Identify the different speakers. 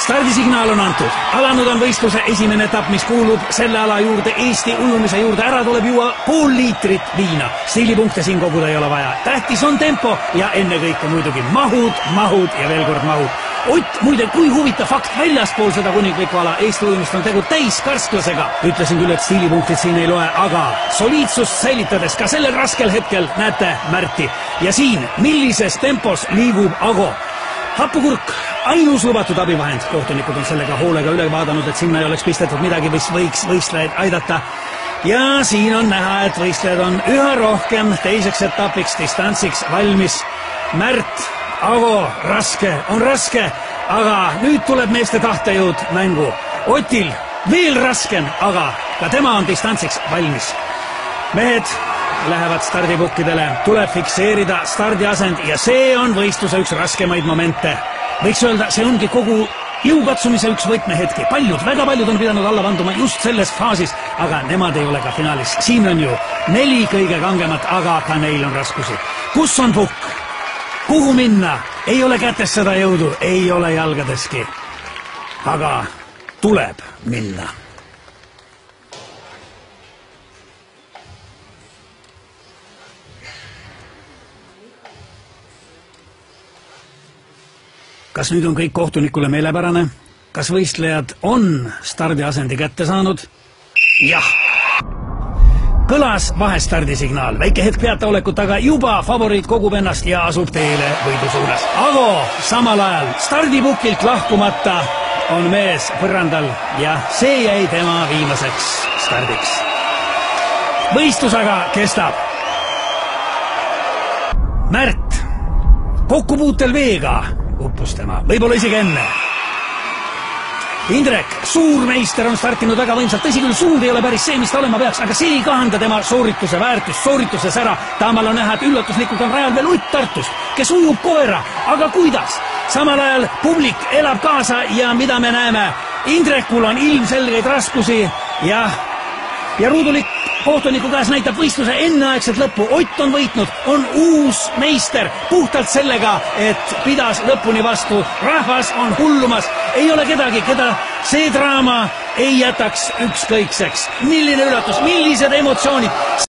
Speaker 1: Stardisignaal on antud. Alanud on võistluse esimene etapp, mis kuulub selle ala juurde, Eesti ujumise juurde. Ära tuleb juua pool liitrit viina. Stiilipunkte siin koguda ei ole vaja. Tähtis on tempo ja ennekõike muidugi mahud ja veel kord mahud. Ott, muide, kui huvitav fakt, väljaspool seda kuninglikku ala Eesti ujumist on tegu täiskarsklasega. Ütlesin küll, et stiilipunktid siin ei loe, aga soliidsust säilitades ka sellel raskel hetkel näete Märti. Ja siin, millises tempos liigub Ago. Hapukurk, ainus lubatud abivahend. Kohtunikud on sellega hoolega üle vaadanud, et sinna ei oleks pistetud midagi, mis võiks võistlejaid aidata. Ja siin on näha, et võistlejad on üha rohkem teiseks etapiks, distantsiks valmis. Märt, Ago, raske, aga nüüd tuleb meeste tahtejõud mängu. Otil veel raskem, aga ka tema on distantsiks valmis. Mehed lähevad stardipukkidele, tuleb fikseerida stardiasend ja see on võistluse üks raskemaid momente. Võiks öelda, see ongi kogu jõukatsumise üks võtmehetki. Väga paljud on pidanud alla vanduma just selles faasis, aga nemad ei ole ka finaalis. Siin on ju 4 kõige kangemat, aga ka neil on raskusi. Kus on pukk? Kuhu minna? Ei ole kätes seda jõudu, ei ole jalgadeski. Aga tuleb minna. Kas nüüd on kõik kohtunikule meelepärane? Kas võistlejad on stardiasendi kätte saanud? Jah! Kõlas vahestardisignaal. Väike hetk peataolekut, aga juba favoriit kogub ennast ja asub teele võidu suunas. Ago samal ajal stardipukilt lahkumata on mees põrandal ja see jäi tema viimaseks stardiks. Võistlus aga kestab. Märt kokkupuutel veega uppus tema, võib-olla isegi enne. Indrek, suurmeister on startinud väga võimsalt, tõsi küll, suund ei ole päris see, mis ta olema peaks, aga see ei kahanda tema soorituse väärtust, soorituse sära. Taamal on näha, et üllatuslikult on rajal veel Ott Tartust, kes ujub koera, aga kuidas? Samal ajal publik elab kaasa ja mida me näeme? Indrekul on ilmselgeid raskusi ja ruudulik kohtuniku käes näitab võistluse enneaegset lõppu. Ott on võitnud, on uus meister puhtalt sellega, et pidas lõpuni vastu. Rahvas on hullumas, ei ole kedagi, keda see draama ei jätaks ükskõikseks. Milline üllatus, millised emotsioonid!